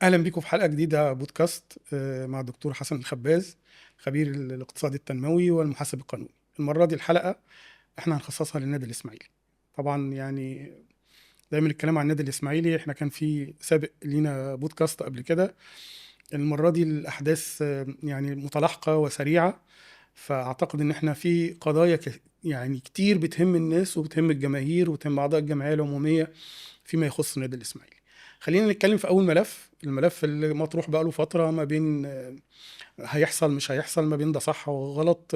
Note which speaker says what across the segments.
Speaker 1: اهلا بيكم في حلقه جديده بودكاست مع الدكتور حسن الخباز، خبير الاقتصاد التنموي والمحاسب القانوني. المره دي الحلقه احنا هنخصصها للنادي الاسماعيلي. طبعا يعني دايما الكلام عن النادي الاسماعيلي، احنا كان في سابق لينا بودكاست قبل كده. المره دي الاحداث يعني متلاحقه وسريعه، فاعتقد ان احنا في قضايا يعني كتير بتهم الناس وبتهم الجماهير وبتهم اعضاء الجمعيه العموميه فيما يخص النادي الاسماعيلي. خلينا نتكلم في اول الملف اللي مطروح بقاله فتره ما بين هيحصل مش هيحصل، ما بين ده صح وغلط،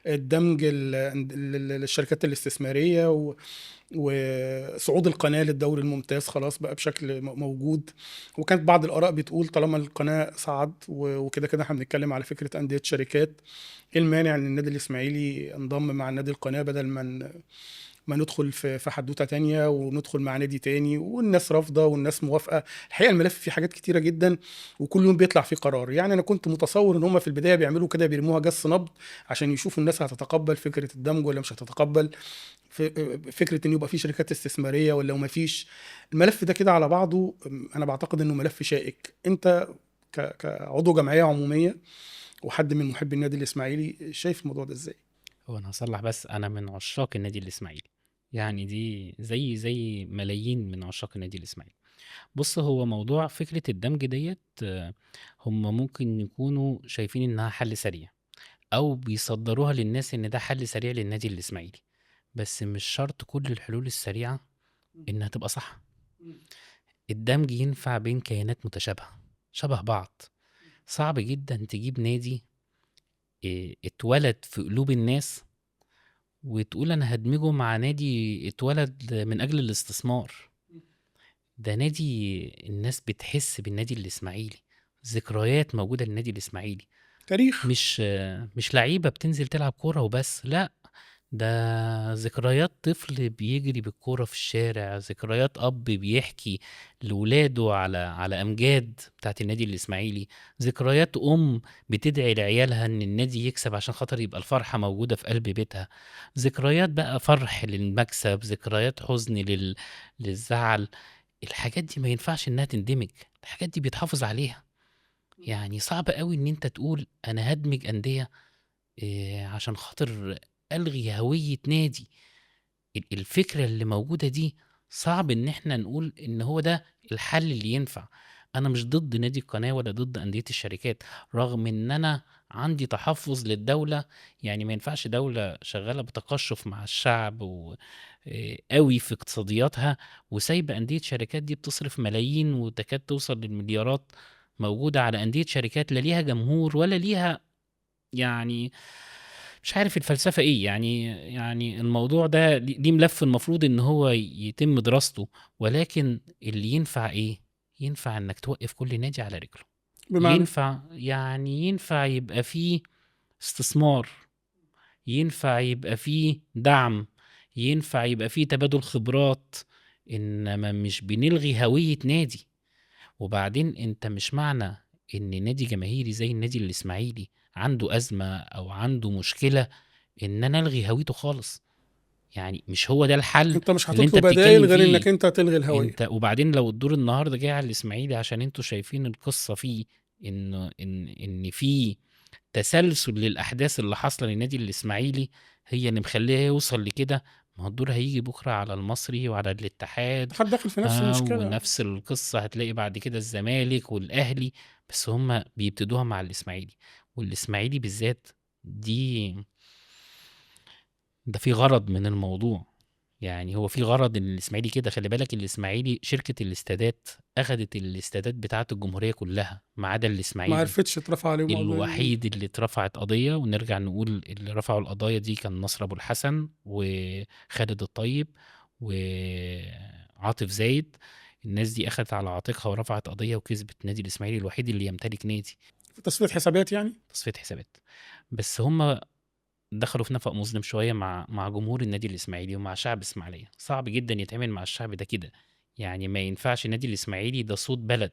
Speaker 1: الدمج للشركات الاستثماريه وصعود القناه للدوري الممتاز خلاص بقى بشكل موجود. وكانت بعض الاراء بتقول طالما القناه صعد وكده كده احنا بنتكلم على فكره انديه شركات، ايه المانع ان النادي الاسماعيلي انضم مع نادي القناه بدل ما ندخل في حدوته تانية وندخل مع نادي تاني، والناس رافضه والناس موافقه. الحقيقه الملف فيه حاجات كتيره جدا وكل يوم بيطلع فيه قرار. يعني انا كنت متصور ان هم في البدايه بيعملوا كده، بيرموها جس نبض عشان يشوفوا الناس هتتقبل فكره الدمج ولا مش هتتقبل، فكره ان يبقى في شركات استثماريه ولا ما فيش. الملف ده كده على بعضه انا بعتقد انه ملف شائك. انت كعضو جمعيه عموميه وحد من محبي النادي الاسماعيلي شايف الموضوع ده ازاي؟
Speaker 2: هو انا هصلح، بس انا من عشاق النادي الاسماعيلي. يعني دي زي ملايين من عشاق النادي الاسماعيلي. بص، هو موضوع فكرة الدمج ديت هم ممكن يكونوا شايفين انها حل سريع، او بيصدروها للناس ان ده حل سريع للنادي الاسماعيلي. بس مش شرط كل الحلول السريعة انها تبقى صح. الدمج ينفع بين كيانات متشابهة شبه بعض. صعب جدا تجيب نادي اتولد في قلوب الناس وتقول أنا هادمجه مع نادي اتولد من أجل الاستثمار. ده نادي الناس بتحس بالنادي الإسماعيلي، ذكريات موجودة للنادي الإسماعيلي.
Speaker 1: تاريخ.
Speaker 2: مش لعيبة بتنزل تلعب كورة وبس، لأ، ده ذكريات طفل بيجري بالكورة في الشارع، ذكريات أب بيحكي لولاده على أمجاد بتاعت النادي الإسماعيلي، ذكريات أم بتدعي لعيالها إن النادي يكسب عشان خاطر يبقى الفرحة موجودة في قلب بيتها، ذكريات بقى فرح للمكسب، ذكريات حزن للزعل. الحاجات دي ما ينفعش إنها تندمج، الحاجات دي بيتحافظ عليها. يعني صعب قوي إن أنت تقول أنا هدمج أندية عشان خاطر ألغي هوية نادي. الفكرة اللي موجودة دي صعب إن إحنا نقول إن هو ده الحل اللي ينفع. أنا مش ضد نادي القناة ولا ضد أندية الشركات، رغم إن أنا عندي تحفظ للدولة. يعني ما ينفعش دولة شغالة بتقشف مع الشعب و قوي في اقتصادياتها، وسايبة أندية شركات دي بتصرف ملايين وتكاد توصل للمليارات موجودة على أندية شركات لا ليها جمهور ولا ليها، يعني مش عارف الفلسفة إيه. يعني الموضوع ده ليه ملف المفروض إن هو يتم دراسته، ولكن اللي ينفع إيه؟ ينفع إنك توقف كل نادي على رجله.
Speaker 1: بمعنى
Speaker 2: ينفع يبقى فيه استثمار، ينفع يبقى فيه دعم، ينفع يبقى فيه تبادل خبرات، إنما مش بنلغي هوية نادي. وبعدين انت مش معنى ان نادي جماهيري زي النادي الاسماعيلي عنده ازمة او عنده مشكلة ان انا الغي هويته خالص. يعني مش هو ده الحل
Speaker 1: انت مش
Speaker 2: اللي انت
Speaker 1: هتطلب بدايل
Speaker 2: بتتكلم
Speaker 1: غير
Speaker 2: فيه.
Speaker 1: انك انت تلغي الهوية.
Speaker 2: انت وبعدين لو الدور النهارده جاي على الاسماعيلي عشان انتوا شايفين القصة فيه ان في تسلسل للاحداث اللي حاصله للنادي الاسماعيلي هي اللي مخليه يوصل لكده، ما هو الدور هيجي بكره على المصري وعلى الاتحاد.
Speaker 1: حد داخل في نفس المشكلة.
Speaker 2: ونفس القصه هتلاقي بعد كده الزمالك والاهلي، بس هم بيبتدوها مع الاسماعيلي. والاسماعيلي بالذات دي ده في غرض من الموضوع. يعني هو في غرض ان الاسماعيلي كده، خلي بالك الاسماعيلي شركة الاستادات اخدت الاستادات بتاعة الجمهورية كلها ما عدا
Speaker 1: ما
Speaker 2: الاسماعيلي
Speaker 1: عرفتش اترفع عليهم قضية.
Speaker 2: الوحيد اللي اترفعت قضية. ونرجع نقول اللي رفعوا القضايا دي كان نصر أبو الحسن وخالد الطيب وعاطف زايد. الناس دي أخذت على عاتقها ورفعت قضية وكسبت. نادي الإسماعيلي الوحيد اللي يمتلك نادي
Speaker 1: في تصفية حسابات يعني.
Speaker 2: تصفية حسابات. بس هم دخلوا في نفق مظلم شوية مع جمهور النادي الإسماعيلي ومع شعب إسماعيلية. صعب جدا يتعمل مع الشعب ده كده. يعني ما ينفعش. النادي الإسماعيلي ده صوت بلد،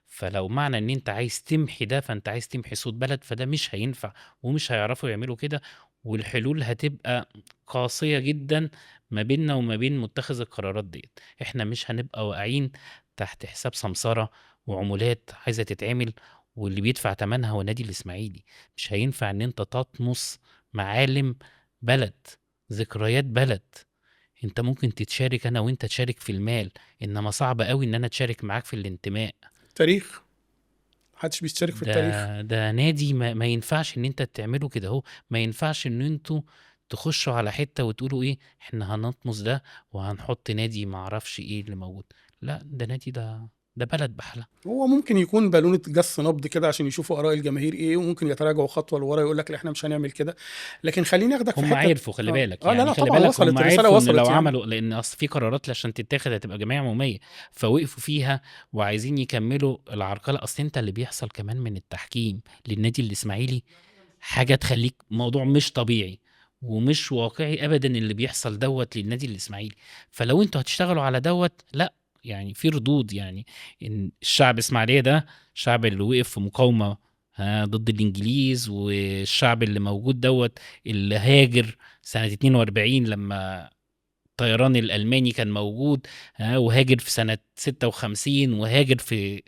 Speaker 2: فلو معنى ان انت عايز تمحي ده فانت عايز تمحي صوت بلد، فده مش هينفع ومش هيعرفوا يعملوا كده. والحلول هتبقى قاسية جدا ما بيننا وما بين متخذ القرارات ديت. احنا مش هنبقى واقعين تحت حساب سمسرة وعمولات عايزة تتعمل، واللي بيدفع تمنها هو النادي الإسماعيلي. مش هينفع إن أنت تطمس معالم بلد، ذكريات بلد. أنت ممكن تتشارك أنا وأنت تشارك في المال، إنما صعب قوي إن أنا أتشارك معاك في الانتماء.
Speaker 1: تاريخ، محدش بيشترك في التاريخ.
Speaker 2: ده نادي ما ينفعش ان انت تعملوا كده اهو. ما ينفعش ان انتوا تخشوا على حتة وتقولوا ايه احنا هنطمس ده وهنحط نادي ما اعرفش ايه اللي موجود. لا، ده نادي، ده بلد بحالها.
Speaker 1: هو ممكن يكون بالونة جس نبض كده عشان يشوفوا آراء الجماهير ايه، وممكن يتراجعوا خطوة لورا يقول لك لا احنا مش هنعمل كده. لكن خليني اخدك في
Speaker 2: هم
Speaker 1: حتة.
Speaker 2: عرفوا، خلي بالك،
Speaker 1: لا
Speaker 2: يعني
Speaker 1: لا
Speaker 2: خلي
Speaker 1: طبعا
Speaker 2: بالك هم
Speaker 1: وصلت الرسالة،
Speaker 2: عرفوا ان لو
Speaker 1: وصلت يعني.
Speaker 2: عملوا، لان اصل في قرارات عشان تتاخد هتبقى جمعيه عموميه، فوقفوا فيها وعايزين يكملوا العرقله. اصل انت اللي بيحصل كمان من التحكيم للنادي الاسماعيلي حاجه تخليك موضوع مش طبيعي ومش واقعي ابدا اللي بيحصل للنادي الاسماعيلي. فلو انتوا هتشتغلوا على لا، يعني في ردود، يعني ان الشعب الاسماعيليه ده الشعب اللي وقف في مقاومه ضد الانجليز، والشعب اللي موجود اللي هاجر سنه 42 لما الطيران الالماني كان موجود، وهاجر في سنه 56 وهاجر في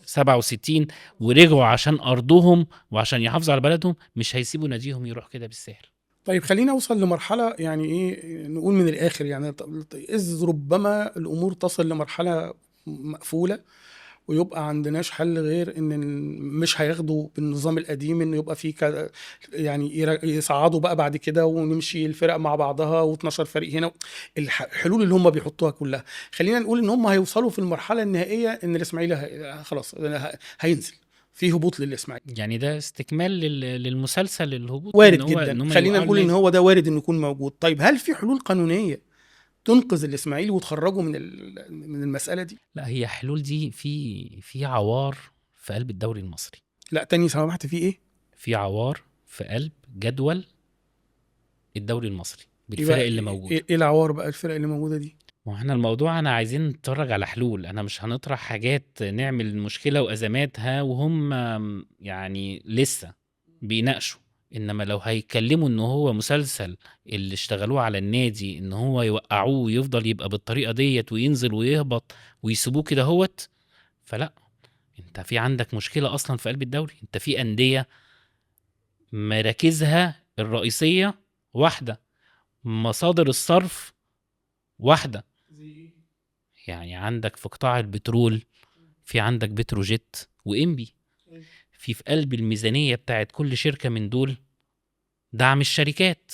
Speaker 2: 67 ورجعوا عشان ارضهم وعشان يحافظوا على بلدهم. مش هيسيبوا ناديهم يروح كده بالسهل.
Speaker 1: طيب خلينا اوصل لمرحلة يعني ايه، نقول من الاخر يعني اذ ربما الامور تصل لمرحلة مقفولة ويبقى عندناش حل غير ان مش هياخدوا بالنظام القديم، انه يبقى فيه كذا يعني يصعدوا بقى بعد كده ونمشي الفرق مع بعضها و12 فريق هنا. الحلول اللي هم بيحطوها كلها، خلينا نقول ان هم هيوصلوا في المرحله النهائيه ان الاسماعيلي خلاص هينزل، في هبوط للاسماعيلي.
Speaker 2: يعني ده استكمال للمسلسل الهبوط، ان
Speaker 1: وارد
Speaker 2: هو
Speaker 1: جدا،
Speaker 2: ان هم
Speaker 1: خلينا
Speaker 2: يوقعوا
Speaker 1: نقول ان
Speaker 2: النادي.
Speaker 1: هو ده وارد انه يكون موجود. طيب هل في حلول قانونيه تنقذ الاسماعيلي وتخرجه من المساله دي؟
Speaker 2: لا، هي حلول دي في عوار في قلب الدوري المصري.
Speaker 1: لا تاني سمحت، في ايه؟
Speaker 2: في عوار في قلب جدول الدوري المصري بالفرق
Speaker 1: يبقى
Speaker 2: اللي
Speaker 1: ايه
Speaker 2: موجوده.
Speaker 1: العوار بقى الفرق اللي موجوده دي؟
Speaker 2: واحنا الموضوع انا عايزين نتفرج على حلول، انا مش هنطرح حاجات نعمل مشكله وازماتها وهم يعني لسه بيناقشوا. انما لو هيتكلموا ان هو مسلسل اللي اشتغلوه على النادي ان هو يوقعوه ويفضل يبقى بالطريقه ديت وينزل ويهبط ويسيبوه كده هوت، فلا. انت في عندك مشكله اصلا في قلب الدوري. انت في انديه مراكزها الرئيسيه واحده، مصادر الصرف واحده. يعني عندك في قطاع البترول في عندك بتروجيت وإنبي، في قلب الميزانية بتاعت كل شركة من دول دعم الشركات.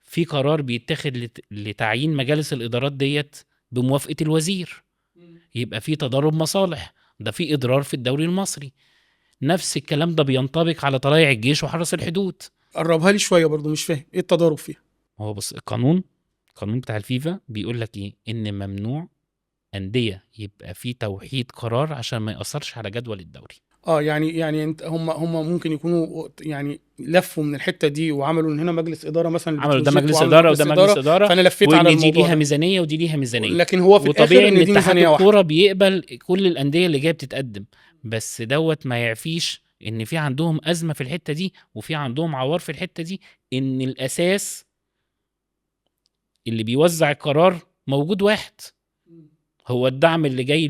Speaker 2: في قرار بيتخذ لتعيين مجالس الإدارات ديت بموافقة الوزير، يبقى في تضارب مصالح، ده في إضرار في الدوري المصري. نفس الكلام ده بينطبق على طلائع الجيش وحرس الحدود.
Speaker 1: قربها لي شويه برضو، مش فاهم ايه التضارب فيها.
Speaker 2: هو بص، القانون بتاع الفيفا بيقول لك ايه، ان ممنوع أندية يبقى في توحيد قرار عشان ما يأثرش على جدول الدوري.
Speaker 1: يعني انت هم ممكن يكونوا يعني لفوا من الحته دي وعملوا ان هنا مجلس اداره مثلا
Speaker 2: عملوا ده
Speaker 1: البتروجيت،
Speaker 2: مجلس
Speaker 1: وعملوا
Speaker 2: إدارة وده
Speaker 1: مجلس
Speaker 2: مجلس
Speaker 1: اداره،
Speaker 2: إدارة،
Speaker 1: فانا لفيت على
Speaker 2: وإن دي
Speaker 1: الموضوع
Speaker 2: ليها
Speaker 1: ده.
Speaker 2: ميزانية ودي ليها ميزانية.
Speaker 1: لكن هو في
Speaker 2: وطبيعي
Speaker 1: الاخر
Speaker 2: إن
Speaker 1: ان دي
Speaker 2: اتحاد
Speaker 1: ميزانيه واحده.
Speaker 2: الكورة بيقبل كل الأندية اللي جاية بتتقدم، بس دوت ما يعفيش إن في عندهم أزمة في الحتة دي وفي عندهم عوار في الحتة دي. إن الأساس اللي بيوزع القرار موجود واحد، هو الدعم اللي جاي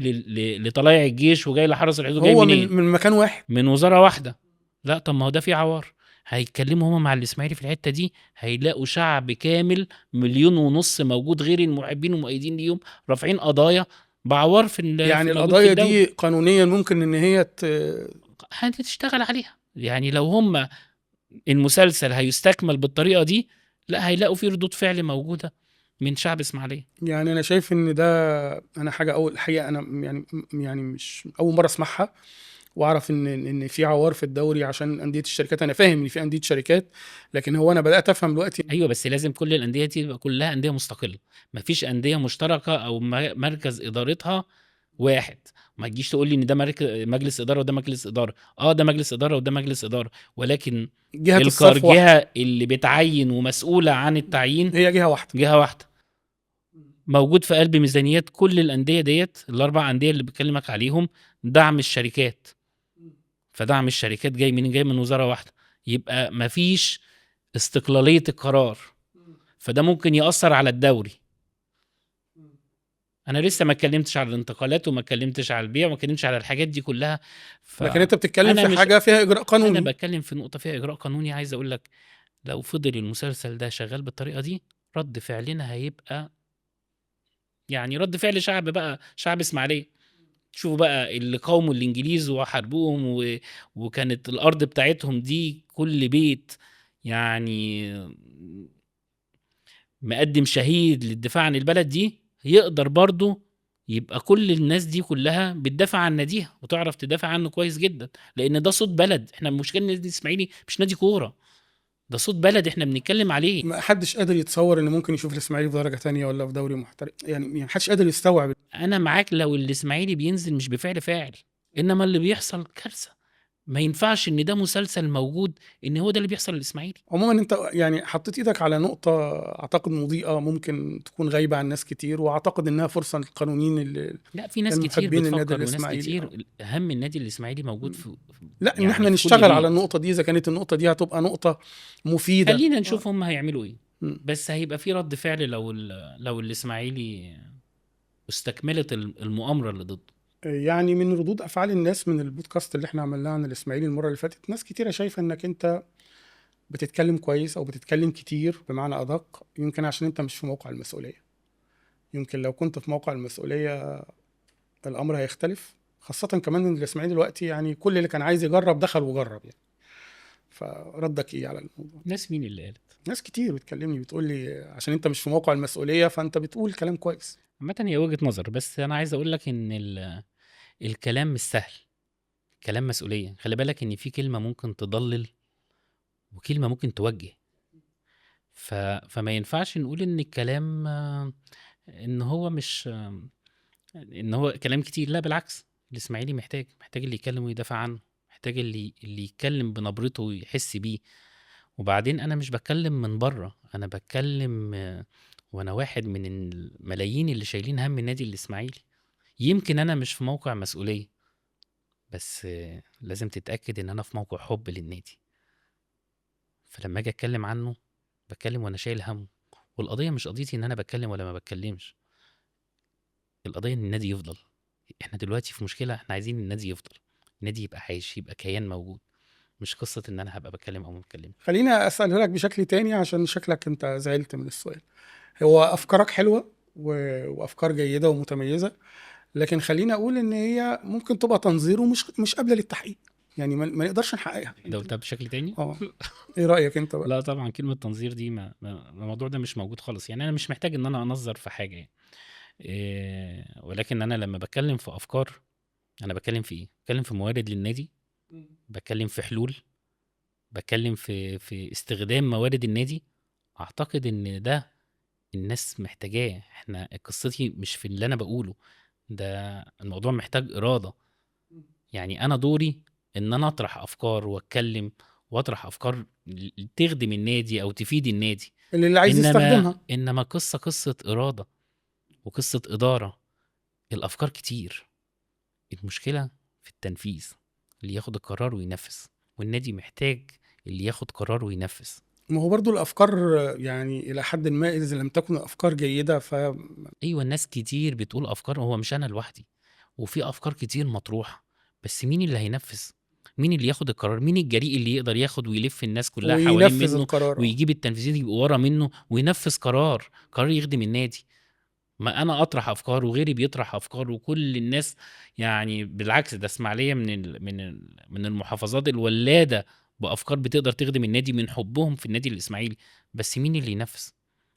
Speaker 2: لطلائع الجيش وجاي لحرس الحدود جاي
Speaker 1: هو
Speaker 2: منين؟
Speaker 1: من مكان واحد.
Speaker 2: من وزارة واحدة. لا، طب ما هو ده في عوار. هيتكلموا هما مع الإسماعيلي في الحتة دي هيلاقوا شعب كامل 1.5 مليون موجود غير المحبين والمؤيدين ليهم رافعين قضايا بعوار
Speaker 1: يعني
Speaker 2: في موجود في
Speaker 1: القضايا
Speaker 2: الدوري.
Speaker 1: دي قانونيا ممكن ان هي
Speaker 2: هتشتغل عليها. يعني لو هما المسلسل هيستكمل بالطريقة دي، لا هيلاقوا في ردود فعل موجودة من شعب إسماعيلية.
Speaker 1: يعني انا شايف ان ده، انا حاجه اول الحقيقه انا يعني مش اول مره اسمعها، واعرف ان في عوار في الدوري عشان انديه الشركات. انا فاهم ان في انديه شركات، لكن هو انا بدات افهم دلوقتي.
Speaker 2: ايوه، بس لازم كل الانديه دي تبقى كلها انديه مستقله، مفيش انديه مشتركه او مركز ادارتها واحد. ما تجيش تقول لي ان ده مجلس اداره وده مجلس اداره. ده مجلس اداره وده مجلس اداره، ولكن
Speaker 1: جهه الصرف واحده،
Speaker 2: الجهه اللي بتعين ومسؤوله عن التعيين
Speaker 1: هي جهه واحده.
Speaker 2: جهه واحده، موجود في قلب ميزانيات كل الانديه ديت. الاربع انديه اللي بكلمك عليهم دعم الشركات، فدعم الشركات جاي من وزاره واحده، يبقى مفيش استقلاليه القرار، فده ممكن يأثر على الدوري. انا لسه ما اتكلمتش على الانتقالات وما اتكلمتش على البيع وما اتكلمتش على الحاجات دي كلها.
Speaker 1: لكن انت بتتكلم
Speaker 2: فانا
Speaker 1: في
Speaker 2: مش
Speaker 1: حاجه فيها اجراء
Speaker 2: انا
Speaker 1: قانوني.
Speaker 2: بتكلم في نقطه فيها اجراء قانوني. عايز اقول لك لو فضل المسلسل ده شغال بالطريقه دي، رد فعلنا هيبقى يعني رد فعل شعب بقى، شعب اسماعيليه. شوفوا بقى اللي قاوموا الانجليز وحاربوهم وكانت الارض بتاعتهم دي كل بيت يعني مقدم شهيد للدفاع عن البلد دي، يقدر برضه يبقى كل الناس دي كلها بتدافع عن ناديها وتعرف تدافع عنه كويس جدا، لان ده صوت بلد. احنا المشكله ان النادي الاسماعيلي مش نادي كوره، ده صوت بلد احنا بنتكلم عليه.
Speaker 1: ما حدش قادر يتصور ان ممكن يشوف الاسماعيلي في درجه تانية ولا في دوري محترف، يعني ما حدش قادر يستوعب.
Speaker 2: انا معاك لو الاسماعيلي بينزل مش بفعل فاعل، انما اللي بيحصل كارثه. ما ينفعش ان ده مسلسل موجود ان هو ده اللي بيحصل للاسماعيلي.
Speaker 1: عموما انت يعني حطيت ايدك على نقطه اعتقد مضيئه ممكن تكون غايبه عن ناس كتير، واعتقد انها فرصه للقانونيين اللي
Speaker 2: لا، في ناس كتير
Speaker 1: المحبين النادي
Speaker 2: بتفكر وناس
Speaker 1: الاسماعيلي.
Speaker 2: كتير اهم النادي الاسماعيلي موجود في
Speaker 1: لا، ان
Speaker 2: يعني
Speaker 1: احنا
Speaker 2: في كل
Speaker 1: نشتغل على
Speaker 2: بيت.
Speaker 1: النقطه دي اذا كانت النقطه دي هتبقى نقطه مفيده.
Speaker 2: خلينا نشوف هم هيعملوا ايه.
Speaker 1: مم.
Speaker 2: بس هيبقى في رد فعل لو الاسماعيلي استكملت المؤامره اللي ضده.
Speaker 1: يعني من ردود افعال الناس من البودكاست اللي احنا عملناه عن الاسماعيلي المره اللي فاتت، ناس كتيره شايفه انك انت بتتكلم كويس او بتتكلم كتير بمعنى ادق، يمكن عشان انت مش في موقع المسؤوليه. يمكن لو كنت في موقع المسؤوليه الامر هيختلف، خاصه كمان ان الاسماعيلي دلوقتي يعني كل اللي كان عايز يجرب دخل وجرب يعني. فردك ايه على الموضوع؟
Speaker 2: ناس مين اللي قالت؟
Speaker 1: ناس كتير بتكلمني بتقول لي عشان انت مش في موقع المسؤوليه فانت بتقول كلام كويس.
Speaker 2: عامه هي وجهه نظر، بس انا عايز اقول لك ان الكلام مش سهل. كلام مسؤوليه. خلي بالك ان في كلمه ممكن تضلل وكلمه ممكن توجه. فما ينفعش نقول ان الكلام ان هو مش ان هو كلام كتير. لا بالعكس، الاسماعيلي محتاج اللي يتكلم ويدافع عنه، محتاج اللي يتكلم بنبرته ويحس بيه. وبعدين انا مش بتكلم من بره، انا بتكلم وانا واحد من الملايين اللي شايلين هم النادي الاسماعيلي. يمكن انا مش في موقع مسؤولية، بس لازم تتأكد ان انا في موقع حب للنادي. فلما اجي اتكلم عنه بتكلم وانا شايل همه. والقضية مش قضيتي ان انا بتكلم ولا ما بتكلمش، القضية ان النادي يفضل. احنا دلوقتي في مشكلة، احنا عايزين النادي يفضل، النادي يبقى عايش، يبقى كيان موجود، مش قصة ان انا هبقى بتكلم او ما بتكلمش.
Speaker 1: خليني اساله لك بشكل تاني عشان شكلك انت زعلت من السؤال. هو افكارك حلوه وافكار جيده ومتميزه، لكن خليني اقول ان هي ممكن تبقى تنظير ومش قابله للتحقيق، يعني ما نقدرش نحققها.
Speaker 2: ده قلتها بشكل تاني؟
Speaker 1: اه، ايه رايك انت بقى؟
Speaker 2: لا طبعا، كلمة تنظير دي الموضوع ده مش موجود خالص. يعني انا مش محتاج ان انا انظر في حاجة يعني. ولكن انا لما بتكلم في افكار، انا بتكلم في ايه؟ بتكلم في موارد للنادي، بتكلم في حلول، بتكلم في استخدام موارد النادي. اعتقد ان ده الناس محتاجاه. احنا قصتي مش في اللي انا بقوله ده، الموضوع محتاج إرادة. يعني انا دوري ان انا اطرح افكار واتكلم واطرح افكار تخدم النادي او تفيد النادي.
Speaker 1: اللي عايز
Speaker 2: انما
Speaker 1: يستخدمها.
Speaker 2: انما قصة إرادة وقصة إدارة. الافكار كتير، المشكلة في التنفيذ، اللي ياخد القرار وينفذ. والنادي محتاج اللي ياخد قرار وينفذ.
Speaker 1: ما هو برضو الافكار يعني الى حد ما اذا لم تكن الافكار جيده
Speaker 2: ايوه، الناس كتير بتقول افكار، هو مش انا لوحدي، وفي افكار كتير مطروحة، بس مين اللي هينفذ؟ مين اللي ياخد القرار؟ مين الجريء اللي يقدر ياخد ويلف الناس كلها حوالين
Speaker 1: وينفذ
Speaker 2: منه
Speaker 1: القرار.
Speaker 2: ويجيب التنفيذيين يبقوا ورا منه وينفذ قرار يخدم النادي؟ ما انا اطرح افكار وغيري بيطرح افكار وكل الناس. يعني بالعكس، ده اسماعيليه من المحافظات الولاده بافكار بتقدر تخدم النادي من حبهم في النادي الاسماعيلي. بس مين اللي ينفذ؟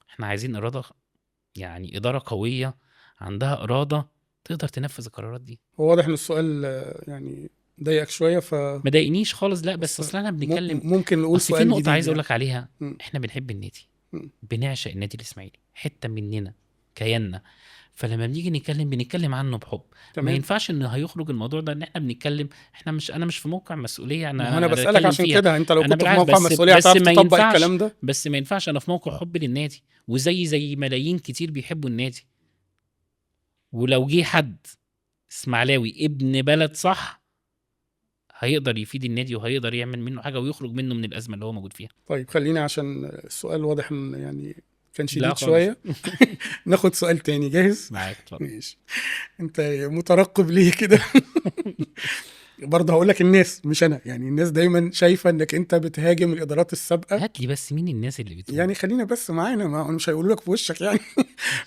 Speaker 2: احنا عايزين اراده، يعني اداره قويه عندها اراده تقدر تنفذ القرارات دي.
Speaker 1: هو واضح ان السؤال يعني ضايقك شويه
Speaker 2: ما ضايقنيش خالص، لا، بس
Speaker 1: بس
Speaker 2: اصل انا بنتكلم.
Speaker 1: ممكن نقول
Speaker 2: اصل في
Speaker 1: سؤال
Speaker 2: نقطه
Speaker 1: جديد
Speaker 2: عايز اقول
Speaker 1: يعني.
Speaker 2: لك عليها.
Speaker 1: م-
Speaker 2: احنا بنحب النادي،
Speaker 1: م.
Speaker 2: بنعشق النادي الاسماعيلي، حته مننا، كياننا. فلما بنيجي نتكلم بنتكلم عنه بحب. ما
Speaker 1: تمام.
Speaker 2: ينفعش ان هيخرج الموضوع ده ان احنا بنتكلم. انا مش في موقع مسؤوليه
Speaker 1: ما هو
Speaker 2: انا
Speaker 1: انا
Speaker 2: انا
Speaker 1: بسالك
Speaker 2: اتكلم
Speaker 1: عشان
Speaker 2: فيها.
Speaker 1: كده، انت لو
Speaker 2: انا
Speaker 1: كنت في
Speaker 2: بالعكس،
Speaker 1: موقع مسؤوليه هتعرف
Speaker 2: ما
Speaker 1: تطبق
Speaker 2: ينفعش.
Speaker 1: الكلام ده.
Speaker 2: بس ما ينفعش انا في موقع حب للنادي وزي ملايين كتير بيحبوا النادي. ولو جه حد اسماعيلاوي ابن بلد صح، هيقدر يفيد النادي وهيقدر يعمل منه حاجه ويخرج منه من الازمه اللي هو موجود فيها.
Speaker 1: طيب خليني عشان السؤال واضح ان يعني كان
Speaker 2: لا
Speaker 1: شديد
Speaker 2: خالص.
Speaker 1: شويه. ناخد سؤال تاني، جاهز؟
Speaker 2: معاك اتفضل.
Speaker 1: ماشي. انت مترقب ليه كده؟ برضه هقول لك الناس مش انا، يعني الناس دايما شايفه انك انت بتهاجم الادارات السابقه.
Speaker 2: هات لي بس مين الناس اللي بتقول.
Speaker 1: يعني خلينا بس معانا، ما مش هيقولوا لك في وشك يعني.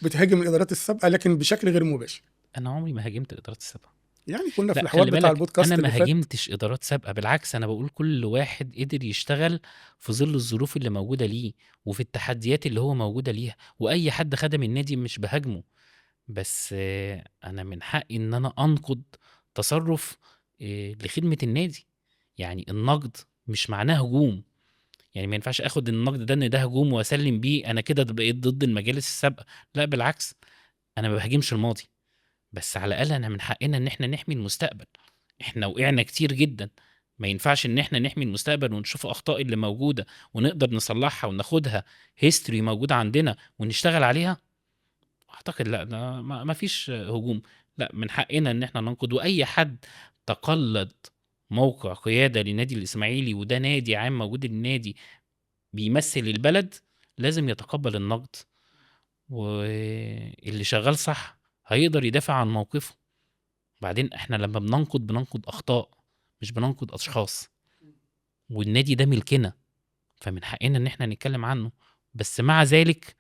Speaker 1: بتهاجم الادارات السابقه لكن بشكل غير مباشر.
Speaker 2: انا عمري ما هاجمت الادارات السابقه.
Speaker 1: يعني كنا في
Speaker 2: لا
Speaker 1: الحوار
Speaker 2: خلي
Speaker 1: بتاع
Speaker 2: بالك، انا
Speaker 1: البودكاست
Speaker 2: ما
Speaker 1: اللي فات.
Speaker 2: هاجمتش ادارات سابقه، بالعكس انا بقول كل واحد قدر يشتغل في ظل الظروف اللي موجوده ليه وفي التحديات اللي هو موجوده ليها، واي حد خدم النادي مش بهاجمه، بس انا من حقي ان انا انقد تصرف لخدمه النادي. يعني النقد مش معناه هجوم، يعني ما ينفعش اخد النقد ده ان ده هجوم واسلم بيه انا كده بقيت ضد المجالس السابقه. لا بالعكس، انا ما بهاجمش الماضي، بس على الاقل انا من حقنا ان احنا نحمي المستقبل. احنا وقعنا كتير جدا، ما ينفعش ان احنا نحمي المستقبل ونشوف اخطاء اللي موجوده ونقدر نصلحها وناخدها هيستوري موجوده عندنا ونشتغل عليها. اعتقد لا، ده ما فيش هجوم. لا، من حقنا ان احنا ننقد، واي حد تقلد موقع قياده للنادي الاسماعيلي وده نادي عام موجود، النادي بيمثل البلد، لازم يتقبل النقد، واللي شغال صح هيقدر يدافع عن موقفه. بعدين احنا لما بننقد اخطاء، مش بننقد اشخاص، والنادي ده ملكنا، فمن حقنا ان احنا نتكلم عنه. بس مع ذلك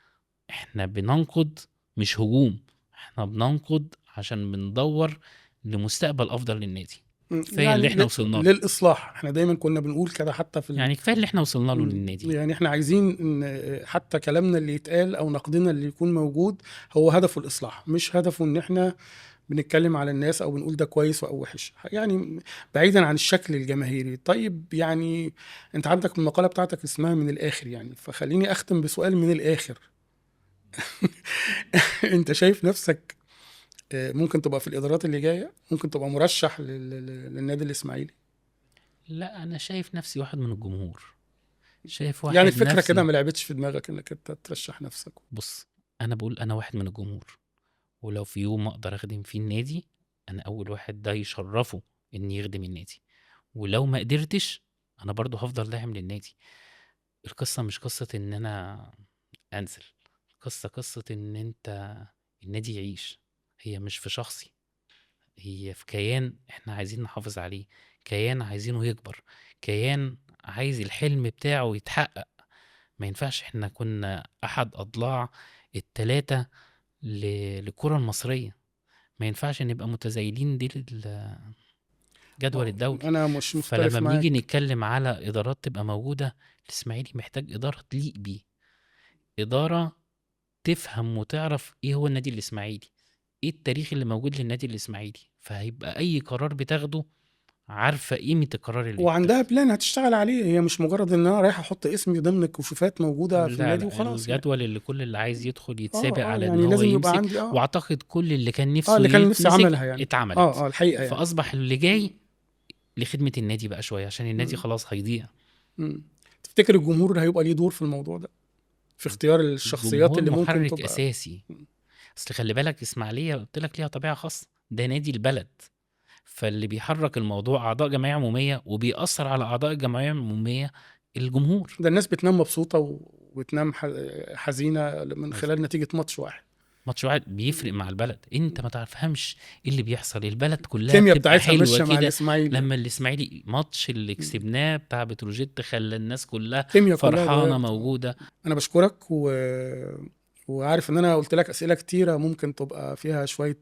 Speaker 2: احنا بننقد مش هجوم، احنا بننقد عشان بندور لمستقبل افضل للنادي. كفايه اللي
Speaker 1: يعني
Speaker 2: احنا وصلنا له،
Speaker 1: للاصلاح، احنا دايما كنا بنقول كده حتى في
Speaker 2: يعني كفايه اللي احنا وصلنا له للنادي.
Speaker 1: يعني احنا عايزين ان حتى كلامنا اللي يتقال او نقدنا اللي يكون موجود هو هدفه الاصلاح، مش هدفه ان احنا بنتكلم على الناس او بنقول ده كويس او وحش، يعني بعيدا عن الشكل الجماهيري. طيب يعني انت عندك المقالة بتاعتك اسمها من الاخر، يعني فخليني اختم بسؤال من الاخر. انت شايف نفسك ممكن تبقى في الادارات اللي جاية؟ ممكن تبقى مرشح للنادي الاسماعيلي؟
Speaker 2: لا انا شايف نفسي واحد من الجمهور، شايف
Speaker 1: يعني
Speaker 2: واحد
Speaker 1: الفكرة كده
Speaker 2: نفسي.
Speaker 1: ما لعبتش في دماغك انك انت ترشح نفسك؟
Speaker 2: بص، انا بقول انا واحد من الجمهور، ولو في يوم اقدر اخدم فيه النادي، انا اول واحد ده يشرفه اني يخدم النادي. ولو ما قدرتش، انا برضو هفضل داعم للنادي. القصة مش قصة ان انا انزل، قصة ان انت النادي يعيش. هي مش في شخصي، هي في كيان احنا عايزين نحافظ عليه، كيان عايزينه يكبر، كيان عايز الحلم بتاعه يتحقق. ما ينفعش احنا كنا احد اضلاع التلاتة للكرة المصرية، ما ينفعش نبقى متزايدين دي للجدول الدوري.
Speaker 1: انا مش
Speaker 2: فلما
Speaker 1: مختلف
Speaker 2: بنيجي
Speaker 1: معاك.
Speaker 2: نتكلم على إدارات تبقى موجودة، الإسماعيلي محتاج إدارة تليق بيه، إدارة تفهم وتعرف إيه هو النادي الإسماعيلي، إيه التاريخ اللي موجود للنادي الإسماعيلي، فهيبقى أي قرار بتاخده عارفة قيمة القرار اللي
Speaker 1: وعندها
Speaker 2: بيتاخد.
Speaker 1: بلان هتشتغل عليه، هي مش مجرد ان انا رايح احط اسمي ضمن الكشوفات موجوده في
Speaker 2: لا
Speaker 1: النادي
Speaker 2: لا،
Speaker 1: وخلاص يعني.
Speaker 2: الجدول اللي كل اللي عايز يدخل يتسابق على ان
Speaker 1: يعني
Speaker 2: هو
Speaker 1: لازم يبقى
Speaker 2: يمسك،
Speaker 1: عندي
Speaker 2: واعتقد كل اللي كان نفسه
Speaker 1: اللي كان نفسي
Speaker 2: يتمسك
Speaker 1: عملها يعني.
Speaker 2: اتعملت.
Speaker 1: الحقيقه يعني.
Speaker 2: فاصبح اللي جاي لخدمة النادي بقى شوية، عشان النادي
Speaker 1: مم.
Speaker 2: خلاص هيضيع.
Speaker 1: مم. تفتكر الجمهور هيبقى ليه دور في الموضوع ده، في اختيار الشخصيات
Speaker 2: الجمهور
Speaker 1: اللي ممكن
Speaker 2: محرك
Speaker 1: تبقى؟
Speaker 2: اساسي، اصل خلي بالك اسماعيلية قلت لك ليها طبيعة خاصة، ده نادي البلد، فاللي بيحرك الموضوع اعضاء جمعية عمومية وبيأثر على اعضاء الجمعية العمومية الجمهور.
Speaker 1: ده الناس بتنام مبسوطه وتنام حزينه من خلال
Speaker 2: مظبوط.
Speaker 1: نتيجه ماتش واحد.
Speaker 2: ماتش واحد بيفرق مع البلد، انت ما تعرفهمش ايه اللي بيحصل، البلد كلها
Speaker 1: الكيمياء
Speaker 2: بتبقى
Speaker 1: بتاعتها
Speaker 2: حلوة
Speaker 1: ماشيه مع
Speaker 2: كده.
Speaker 1: الاسماعيلي.
Speaker 2: لما الاسماعيلي ماتش اللي كسبناه بتاع بتروجيت خلى الناس كلها
Speaker 1: الكيمياء كلها
Speaker 2: فرحانة
Speaker 1: اتغيرت.
Speaker 2: موجودة.
Speaker 1: انا بشكرك وعارف ان انا قلت لك اسئله كتيره ممكن تبقى فيها شويه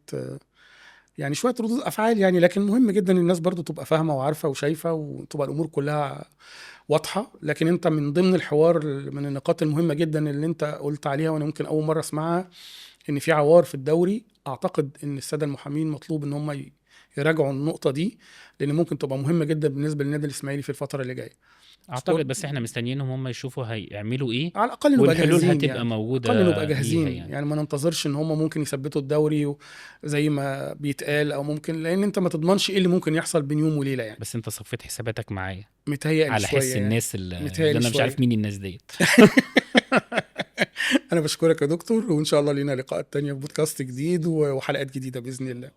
Speaker 1: يعني شويه ردود افعال يعني، لكن مهم جدا الناس برضو تبقى فاهمه وعارفه وشايفه وتبقى الامور كلها واضحه. لكن انت من ضمن الحوار من النقاط المهمه جدا اللي انت قلت عليها وانا ممكن اول مره اسمعها، ان في عوار في الدوري. اعتقد ان الساده المحامين مطلوب ان هم يراجعوا النقطه دي، لان ممكن تبقى مهمه جدا بالنسبه للنادي الاسماعيلي في الفتره اللي جايه.
Speaker 2: اعتقد بس احنا مستنيينهم هم يشوفوا هيعملوا ايه،
Speaker 1: على الاقل نبقى
Speaker 2: والحلول
Speaker 1: جاهزين
Speaker 2: هتبقى
Speaker 1: يعني، اقل نبقى
Speaker 2: موجودة ليها
Speaker 1: جاهزين
Speaker 2: يعني.
Speaker 1: يعني ما ننتظرش ان هم ممكن يثبتوا الدوري زي ما بيتقال، او ممكن، لان انت ما تضمنش ايه اللي ممكن يحصل بين يوم وليله يعني.
Speaker 2: بس انت صفيت حساباتك معايا
Speaker 1: متهيألي
Speaker 2: على
Speaker 1: شويه
Speaker 2: حس
Speaker 1: يعني.
Speaker 2: الناس اللي
Speaker 1: متهيألي
Speaker 2: انا مش عارف
Speaker 1: شويه.
Speaker 2: مين الناس ديت.
Speaker 1: انا بشكرك يا دكتور، وان شاء الله لينا لقاءات تانية في بودكاست جديد وحلقات جديده باذن الله.